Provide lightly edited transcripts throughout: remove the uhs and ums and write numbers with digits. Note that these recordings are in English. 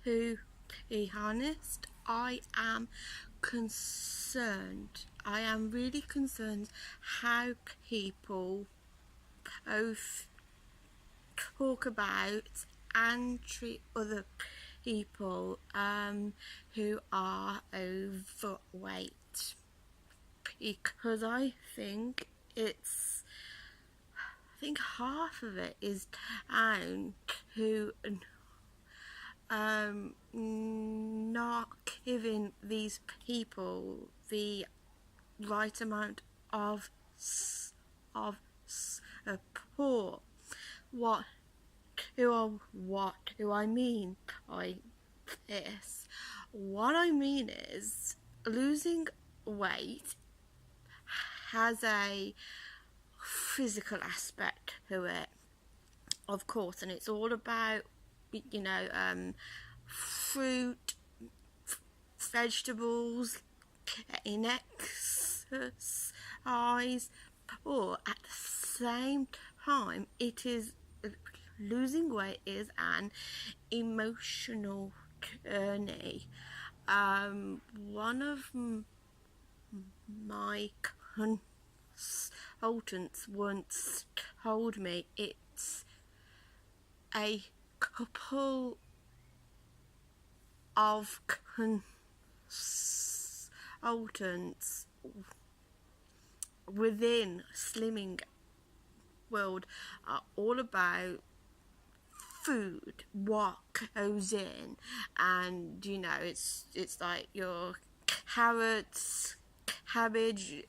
To be honest, I am concerned. I am really concerned how people both talk about and treat other people who are overweight, because I think half of it is down to not giving these people the right amount of support. What do I mean by this? What I mean is losing weight has a physical aspect to it, of course, and it's all about fruit, vegetables, getting exercise, or at the same time it is losing weight is an emotional journey. One of my consultants once told me it's a couple of consultants within slimming world are all about food, what goes in, and it's like your carrots, cabbage,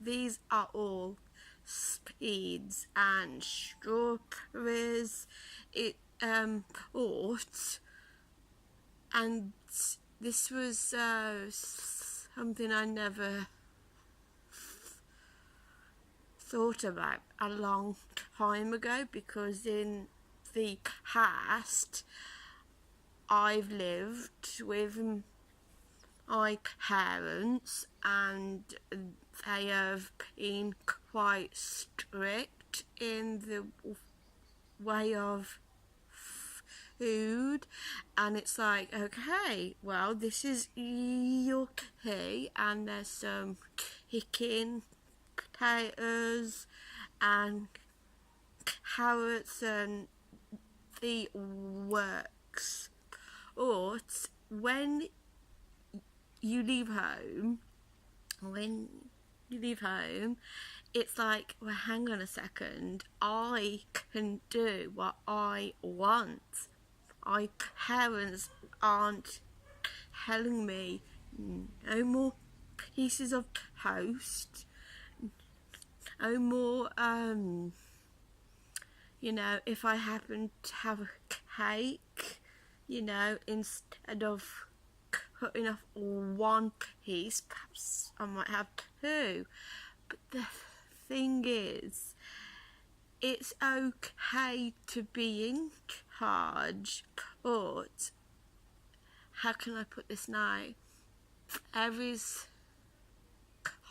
these are all seeds, and strawberries, oats, and this was something I never thought about a long time ago, because in the past I've lived with my parents and they have been quite strict in the way of food, and it's like, okay, well, this is your key, and there's some chicken, potatoes and carrots and the works. Or when you leave home, it's like, well, hang on a second, I can do what I want. My parents aren't telling me no more pieces of toast, no more if I happen to have a cake, instead of cutting off one piece, perhaps I might have two. But the thing is, it's okay to be in charge, but how can I put this now? There is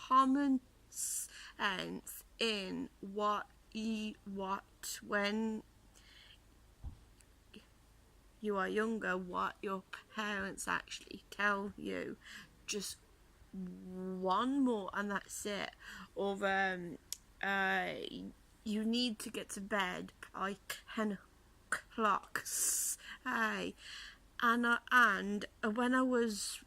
common sense in when you are younger, what your parents actually tell you. Just one more and that's it. Or you need to get to bed by 10 o'clock. Hey, and when I was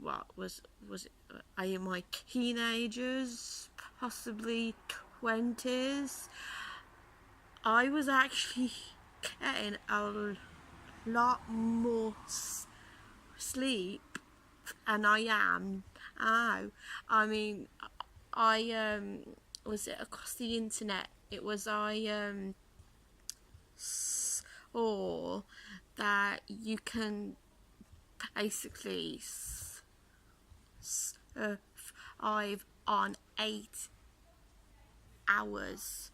I in my teenagers, possibly 20s, I was actually getting a lot more sleep and I am now. I mean, I was it across the internet, it was I saw that you can basically survive on 8 hours,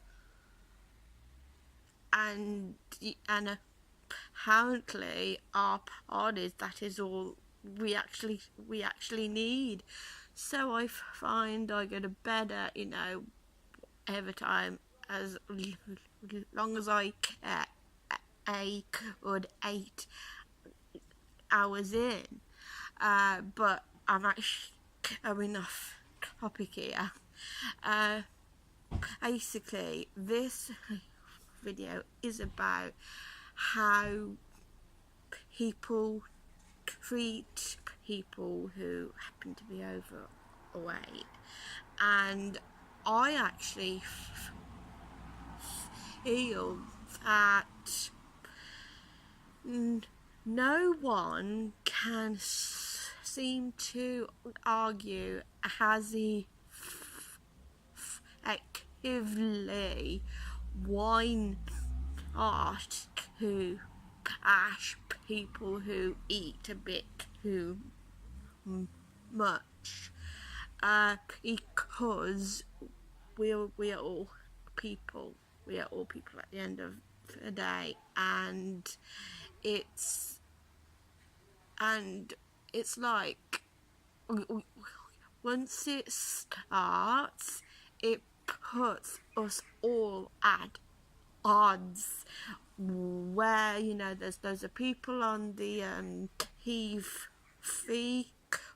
and apparently our bodies, that is all we actually need. So I find I go to bed at every time, as long as I get a good 8 hours in, but I'm actually going off topic here. Basically, this video is about how people treat people who happen to be overweight, and I actually feel that no one can seem to argue as effectively why not to bash people who eat a bit too much, because we are all people. We are all people at the end of the day, and it's like once it starts, it puts us all at odds, where there's loads of people on the TV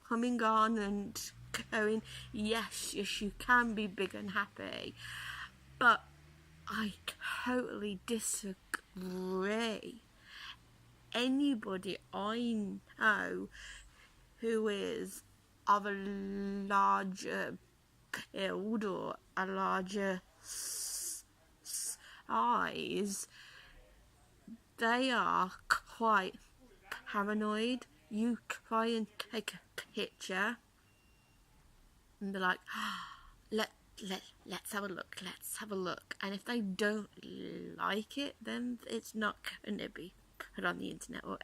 coming on and going, yes, you can be big and happy, but I totally disagree. Anybody I know who is of a larger build or a larger size, they are quite paranoid. You try and take a picture and they're like, let's have a look, and if they don't like it, then it's not going to be put on the internet or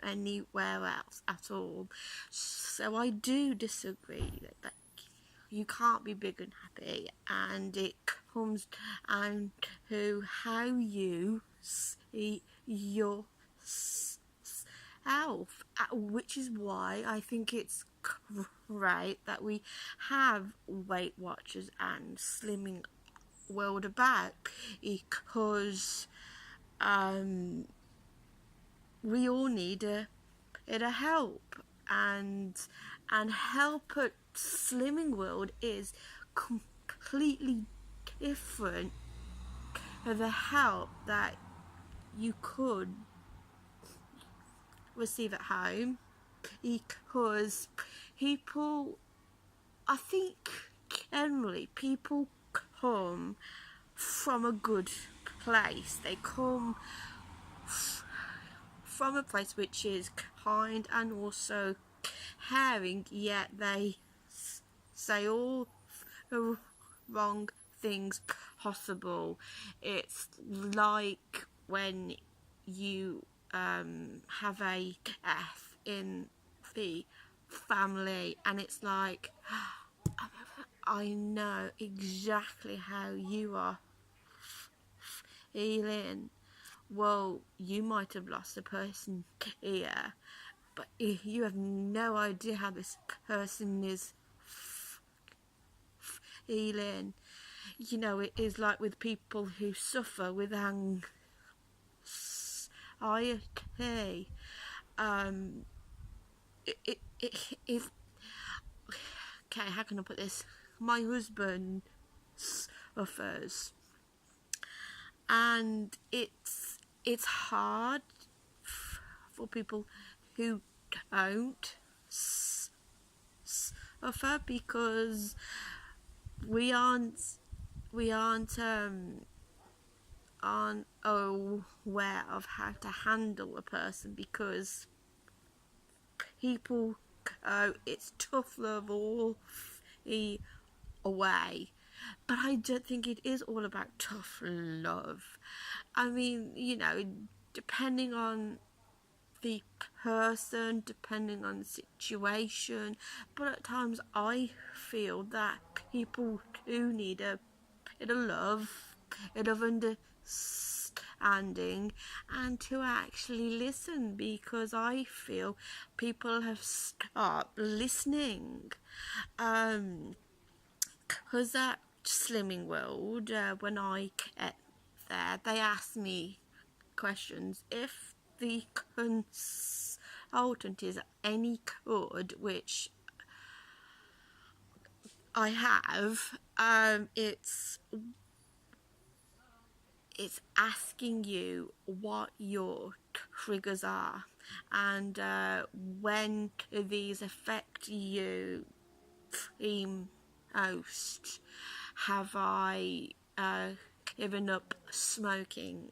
anywhere else at all. So I do disagree that you can't be big and happy, and it comes down to how you see yourself, which is why I think it's great that we have Weight Watchers and Slimming World about, because we all need a help, and help at Slimming World is completely different to the help that you could receive at home, because I think generally people come from a good place. They come from a place which is kind and also caring, yet they say all the wrong things possible. It's like when you have a death in the family, and it's like, I know exactly how you are feeling. Well, you might have lost a person here, but you have no idea how this person is feeling. It is like with people who suffer with anxiety. It is, okay, how can I put this? My husband suffers, and it's hard for people who don't suffer, because we aren't aware of how to handle a person, because people go, it's tough love all the way. But I don't think it is all about tough love. I mean, depending on the person, depending on the situation, but at times I feel that people do need a bit of love, a bit of understanding, and to actually listen, because I feel people have stopped listening. Because at Slimming World, when I get there, they ask me questions. If the concern consultant is any good, which I have, it's asking you what your triggers are, and when these affect you the most. Have I given up smoking?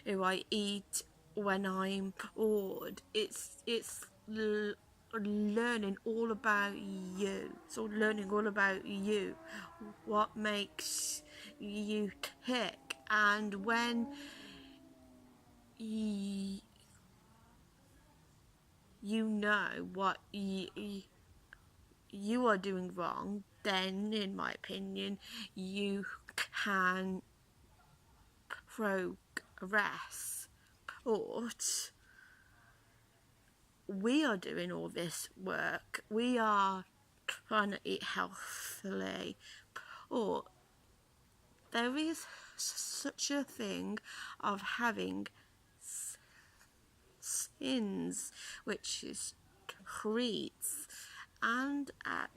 Do I eat when I'm bored? It's learning all about you. So learning all about you, what makes you tick, and when you know what you are doing wrong, then in my opinion you can progress. But we are doing all this work, we are trying to eat healthily, or there is such a thing of having sins, which is treats, and at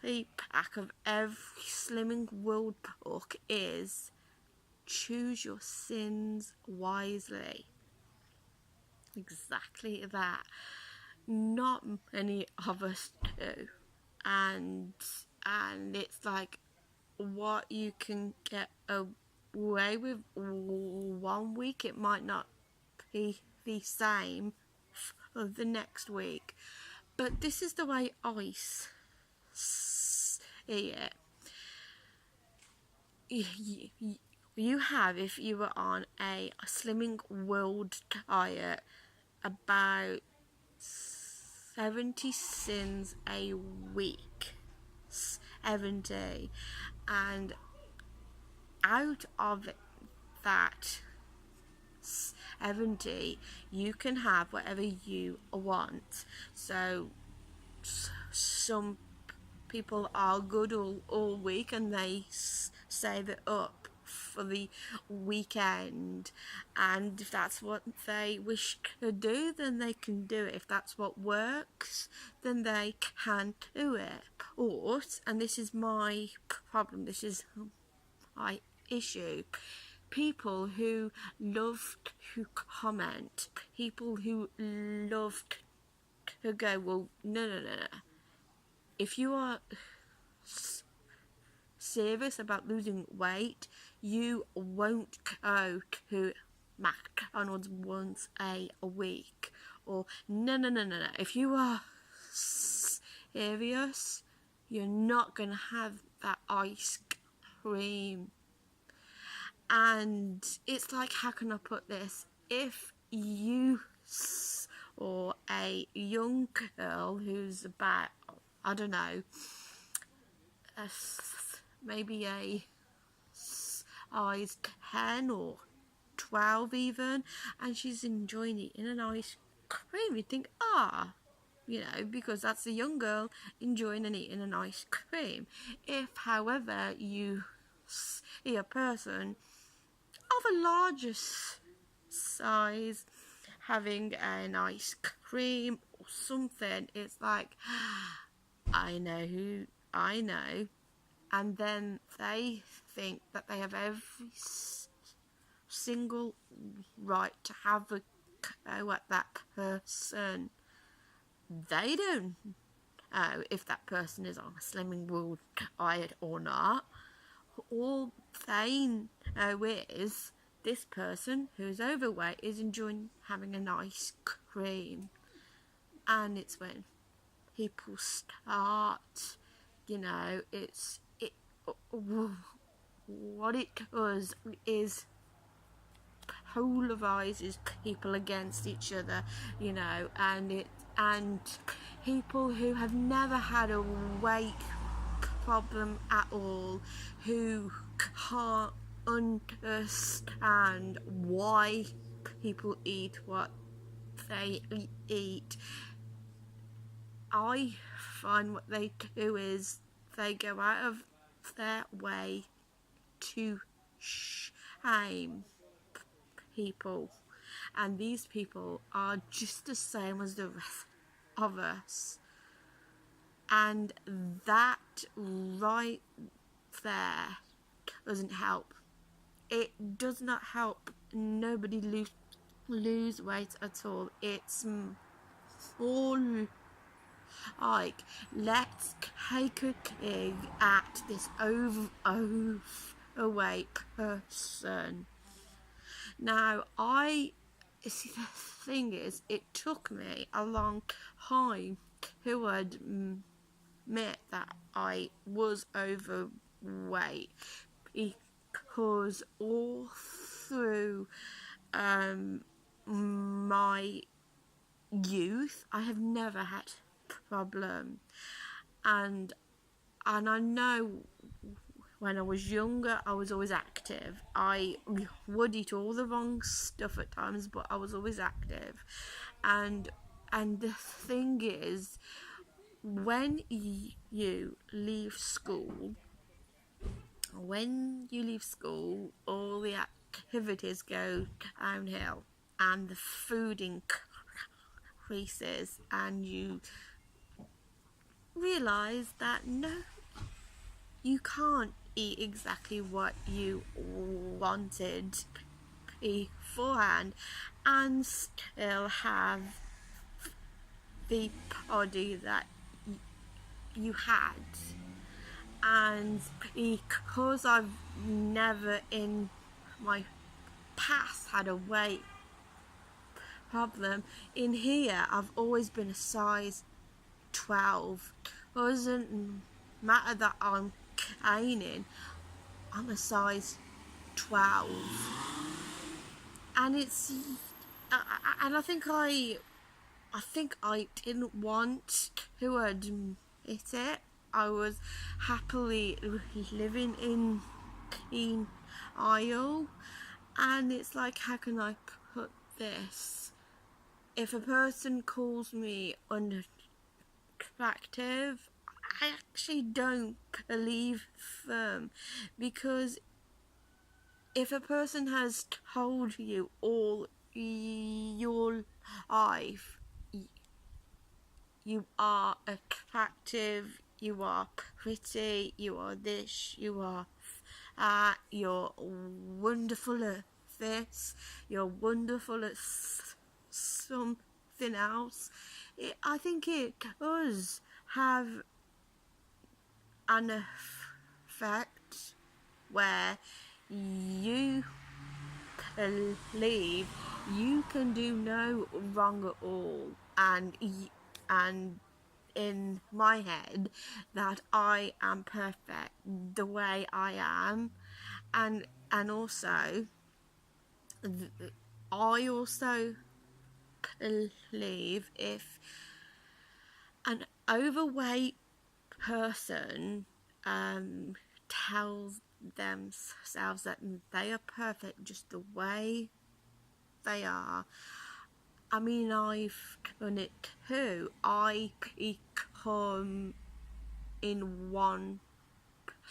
the back of every Slimming World book is choose your sins wisely. Exactly that. Not many of us do, and it's like what you can get away with one week, it might not be the same for the next week. But this is the way I see it. You have, if you were on a Slimming World diet, about 70 sins a week. 70. And out of that 70, you can have whatever you want. So some people are good all week and they save it up for the weekend, and if that's what they wish to do, then they can do it. If that's what works, then they can do it. Or, and this is my problem, this is my issue, people who love to comment, people who love to go, well, no. If you are serious about losing weight, you won't go to McDonald's once a week. Or no. If you are serious, you're not going to have that ice cream. And it's like, how can I put this? If you or a young girl who's about, I don't know, maybe a size 10 or 12 even, and she's enjoying eating an ice cream, you think, because that's a young girl enjoying and eating an ice cream. If, however, you see a person of a larger size having an ice cream or something, it's like, I know, and then they think that they have every single right to have a go at that person. They don't know if that person is on a Slimming World diet or not. All they know is this person who's overweight is enjoying having an ice cream. And it's when people start, what it does is polarizes people against each other, and people who have never had a weight problem at all, who can't understand why people eat what they eat. I find what they do is they go out of their way to shame people, and these people are just the same as the rest of us, and that right there doesn't help. It does not help nobody lose weight at all. It's all like, let's take a dig at this overweight person. Now, see, the thing is, it took me a long time to admit that I was overweight, because all through my youth I have never had problem, and I know when I was younger I was always active. I would eat all the wrong stuff at times, but I was always active. And the thing is, when you leave school, all the activities go downhill, and the food increases, and you realise that no, you can't eat exactly what you wanted beforehand and still have the body that you had. And because I've never in my past had a weight problem, in here I've always been a size 12. It doesn't matter that I'm gaining, I'm a size 12. And it's and I think I didn't want to admit it. I was happily living in denial, and it's like, how can I put this? If a person calls me unattractive, I actually don't believe them, because if a person has told you all your life you are attractive, you are pretty, you are this, you are you're wonderful at this, you're wonderful at something else, I think it does have an effect where you believe you can do no wrong at all, and in my head that I am perfect the way I am, and also I also believe if an overweight person tells themselves that they are perfect just the way they are. I mean, I've done it too. I become in one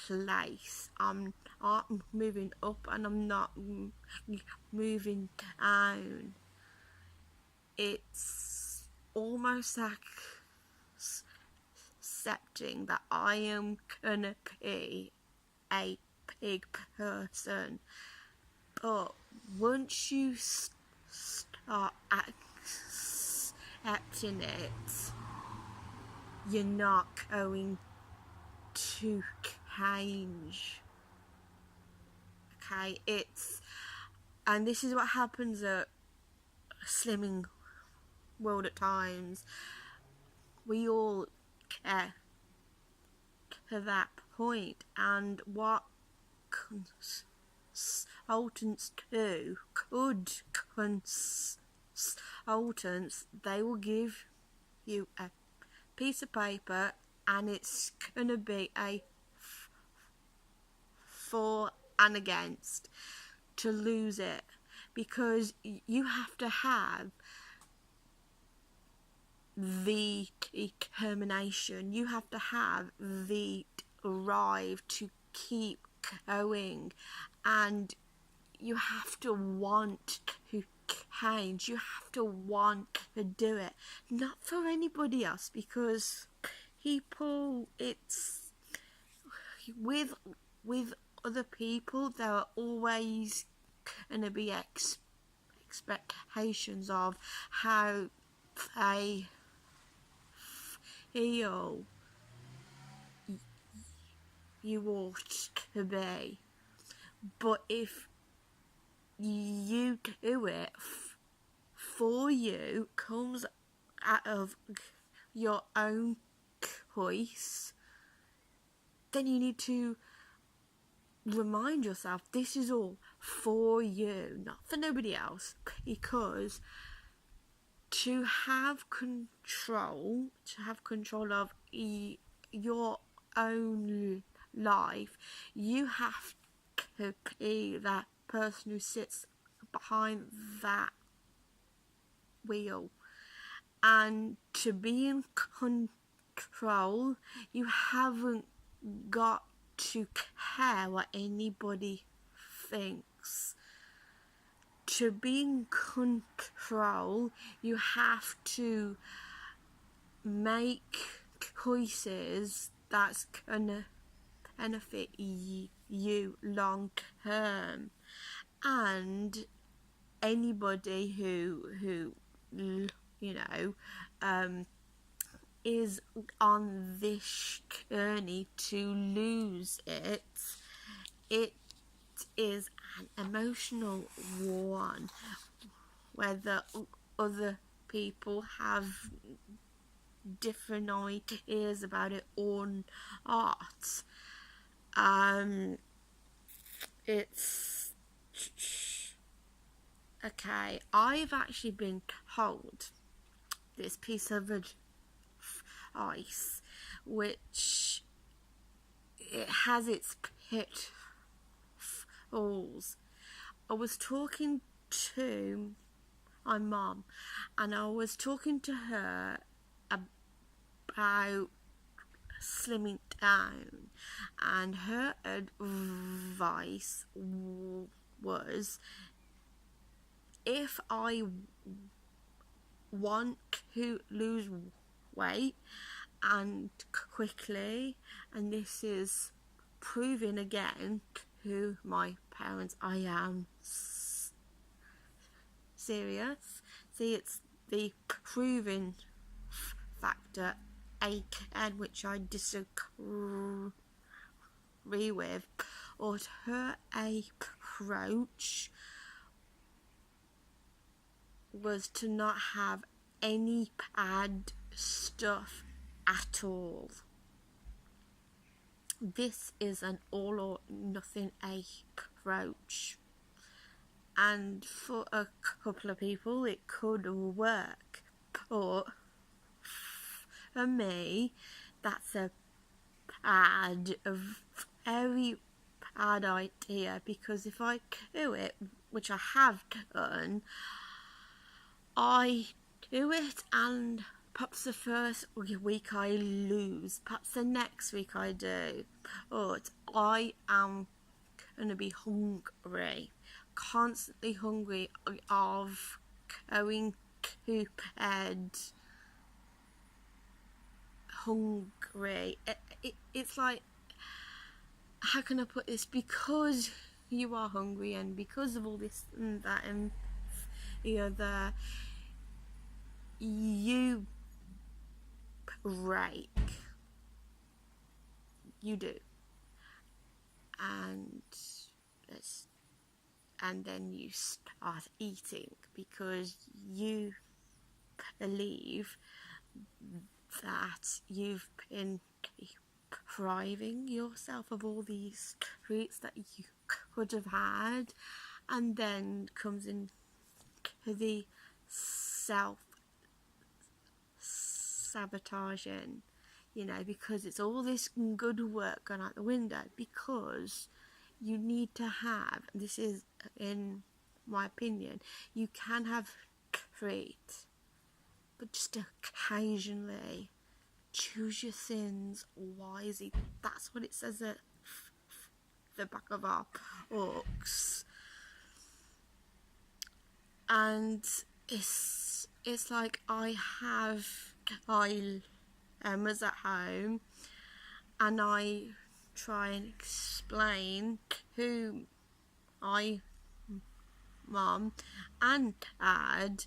place. I'm not moving up and I'm not moving down. It's almost like accepting that I am gonna be a big person. But once you start accepting it, you're not going to change. Okay, and this is what happens at Slimming World at times. We all get to that point, and what consultants do, good consultants, they will give you a piece of paper and it's gonna be a for and against to lose it, because you have to have the determination, you have to have the drive to keep going, and you have to want to change. You have to want to do it, not for anybody else, because people, it's with other people, there are always going to be expectations of how they feel you ought to be. But if you do it for you, comes out of your own choice, then you need to remind yourself this is all for you, not for nobody else, because to have control of your own life, you have to be that person who sits behind that wheel. And to be in control, you haven't got to care what anybody thinks. To be in control, you have to make choices that's gonna benefit you long term. And anybody who is on this journey to lose it is an emotional one, whether other people have different ideas about it or not. It's okay. I've actually been told this piece of advice, which it has its pitfalls. I was talking to my mum, and I was talking to her about slimming down, and her advice was, if I want to lose weight and quickly, and this is proving again to my parents I am serious. See, it's the proving factor again which I disagree with, or her approach was to not have any bad stuff at all. This is an all or nothing approach, and for a couple of people it could work, but for me that's a very bad idea, because if I do it, which I have done, I do it and perhaps the first week I lose, perhaps the next week I do, but I am going to be hungry, constantly hungry, of going to bed hungry. It's like, how can I put this? Because you are hungry, and because of all this and that and the other, you break. You do. And then you start eating because you believe that you've been depriving yourself of all these treats that you could have had, and then comes in the self-sabotaging, because it's all this good work gone out the window, because you need to have, this is in my opinion, you can have treat, but just occasionally choose your sins wisely. That's what it says at the back of our books. and it's like I have Emma's at home, and I try and explain to my mum and dad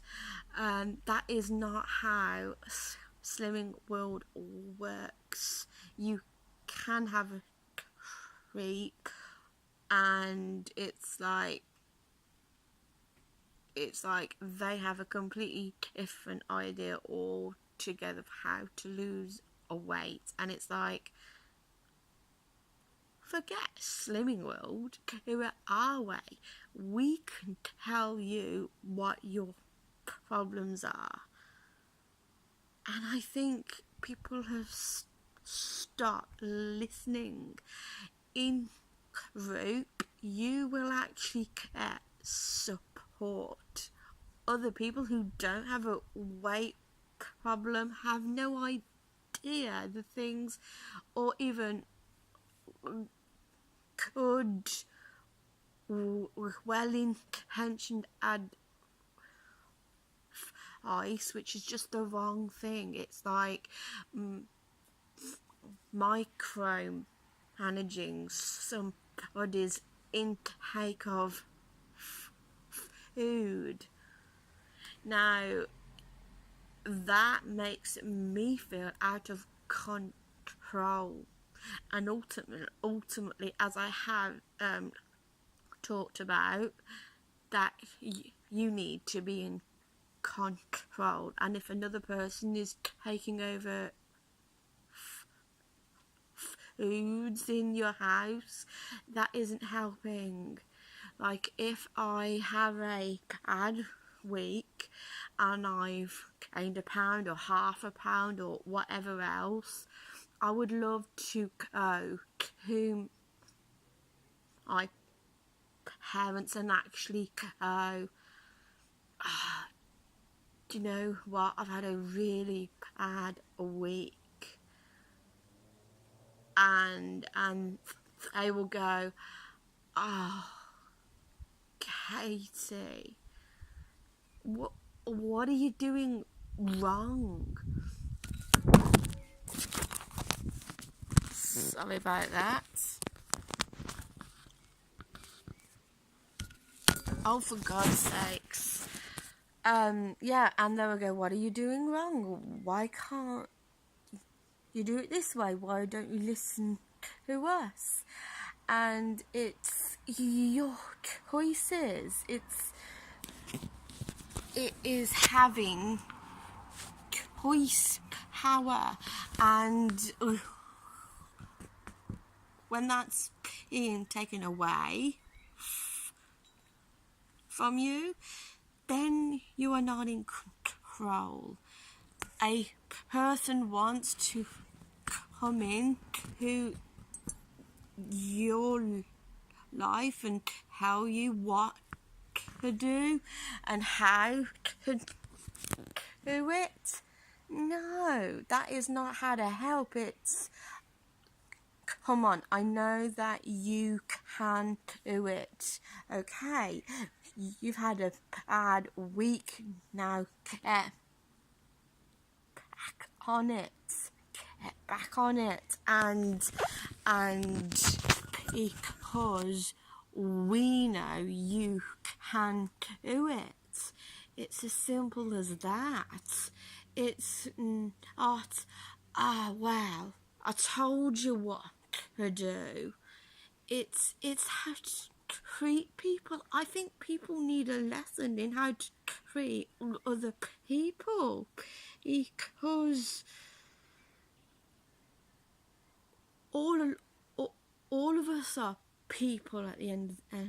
that is not how Slimming World works. You can have a treat, and it's like they have a completely different idea altogether of how to lose a weight, and it's like, forget Slimming World, do it our way. We can tell you what your problems are. And I think people have stopped listening. In group, you will actually get support. Other people who don't have a weight problem have no idea the things, or even good, well-intentioned advice, which is just the wrong thing. It's like micromanaging somebody's intake of food. Now, that makes me feel out of control, and ultimately, as I have talked about, that you need to be in control, and if another person is taking over foods in your house, that isn't helping. Like, if I have a bad week and I've gained a pound or half a pound or whatever else, I would love to go to my parents and actually go, do you know what, I've had a really bad week, and they will go, oh, Katie, what are you doing wrong? Sorry about that. Oh, for God's sakes. Yeah, and they will go, what are you doing wrong? Why can't you do it this way? Why don't you listen to us? And it's your choices. It is having choice power, and when that's being taken away from you, then you are not in control. A person wants to come in to your life and tell you what to do and how to do it. No, that is not how to help. It's, come on, I know that you can do it. Okay, you've had a bad week, now get back on it. Get back on it. And because we know you can do it. It's as simple as that. It's not, well, I told you what to do. It's how to treat people. I think people need a lesson in how to treat other people, because all of us are people at the end of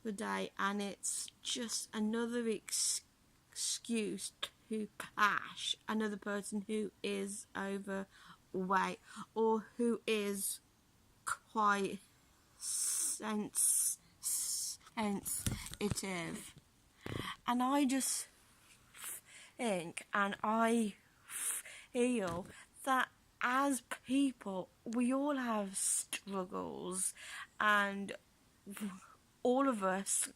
the day, and it's just another excuse to bash another person who is overweight or who is quite sensitive. And I just think, and I feel that as people, we all have struggles, and all of us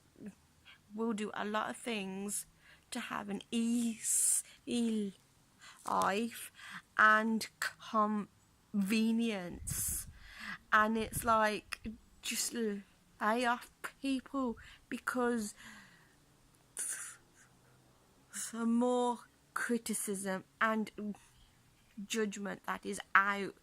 will do a lot of things to have an easy life and convenience, and it's like, just lay off people, because the more criticism and judgment that is out,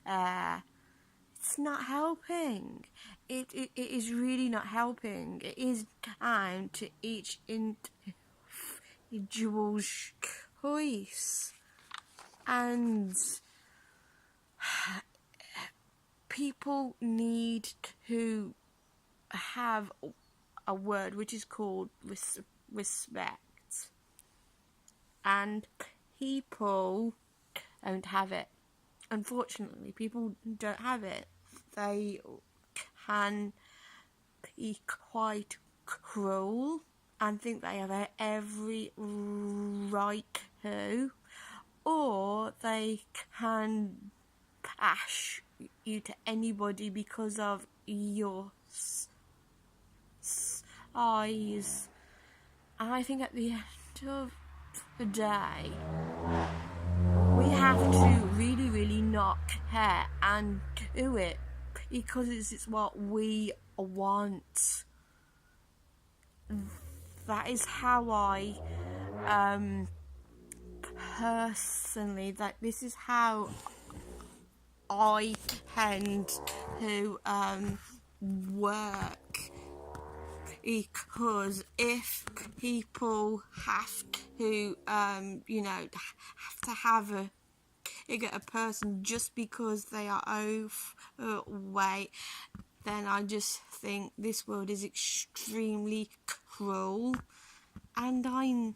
it's not helping. It is really not helping. It is down to each individual's choice, and people need to have a word which is called respect, and people don't have it. Unfortunately, people don't have it. They can be quite cruel and think they have every right to, or they can bash you to anybody because of your size. And I think at the end of the day, we have to really, really not care and do it because it's what we want. That is how I personally, that this is how I tend to work, because if people have to have a person just because they are overweight, then I just think this world is extremely cruel, and I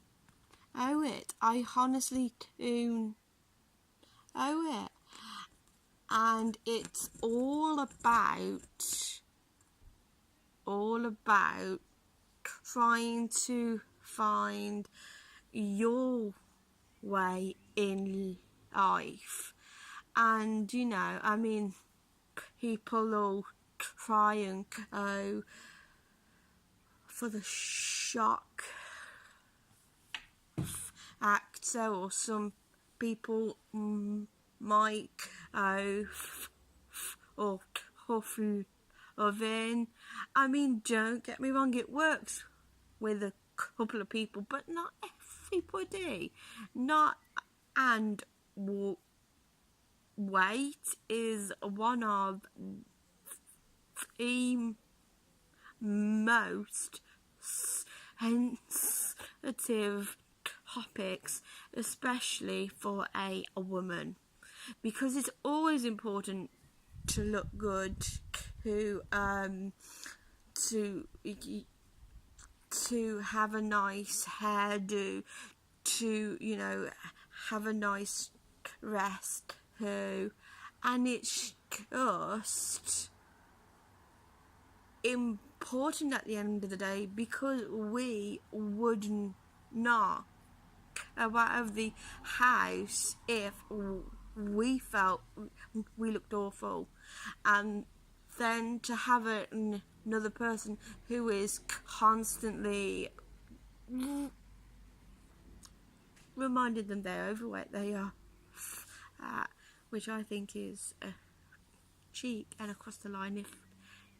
owe it. I honestly do owe it. And it's all about trying to find your way in life. And people will try and go for the shock factor, or some people might or tough loving. Don't get me wrong, it works with a couple of people, but not everybody. And weight is one of the most sensitive topics, especially for a woman, because it's always important to look good, to have a nice hairdo, to have a nice rest too, and it's just important at the end of the day, because we would not go out of the house if we felt we looked awful, and then to have another person who is constantly reminding them they're overweight, they are fat, which I think is a cheek and across the line if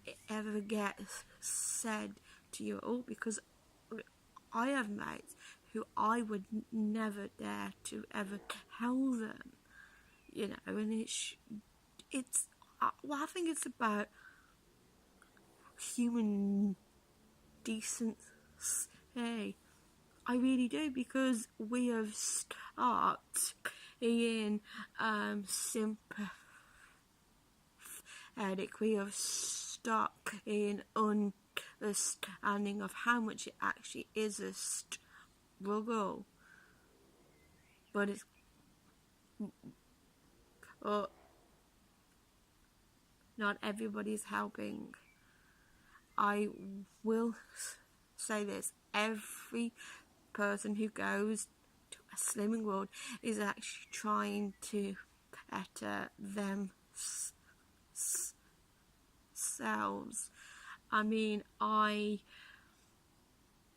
it ever gets said to you at all, because I have mates who I would never dare to ever tell them, and it's I think it's about human decency. I really do, because we have started being sympathetic. We have stopped in understanding of how much it actually is a struggle. But it's not everybody's helping. I will say this: every person who goes to a slimming world is actually trying to better themselves. I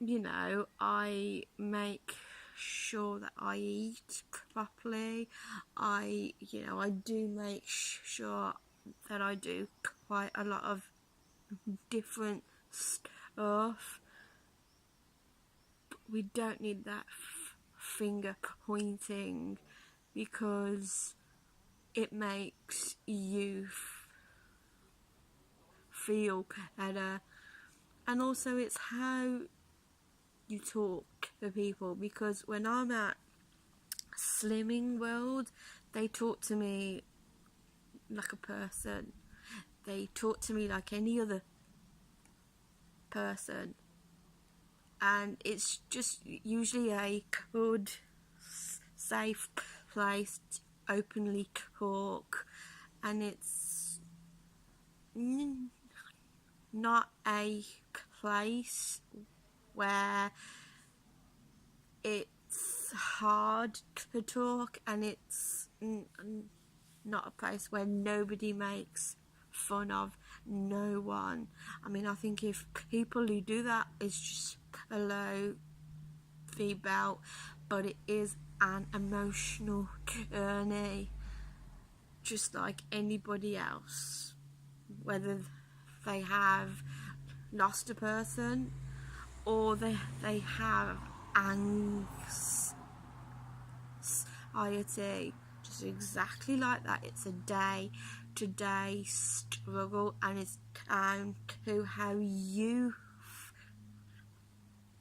I make sure that I eat properly. I do make sure that I do quite a lot of different stuff. We don't need that finger pointing, because it makes you feel better, and also it's how you talk to people, because when I'm at Slimming World, they talk to me like a person. They talk to me like any other person, and it's just usually a good, safe place to openly talk, and it's not a place where it's hard to talk, and it's not a place where nobody makes fun of no one. I mean, I think if people who do that is just a low feedback, but it is an emotional journey, just like anybody else, whether they have lost a person or they have anxiety, just exactly like that. It's a day-to-day struggle, and it's down to how you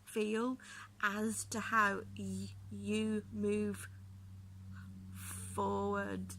feel as to how you move forward.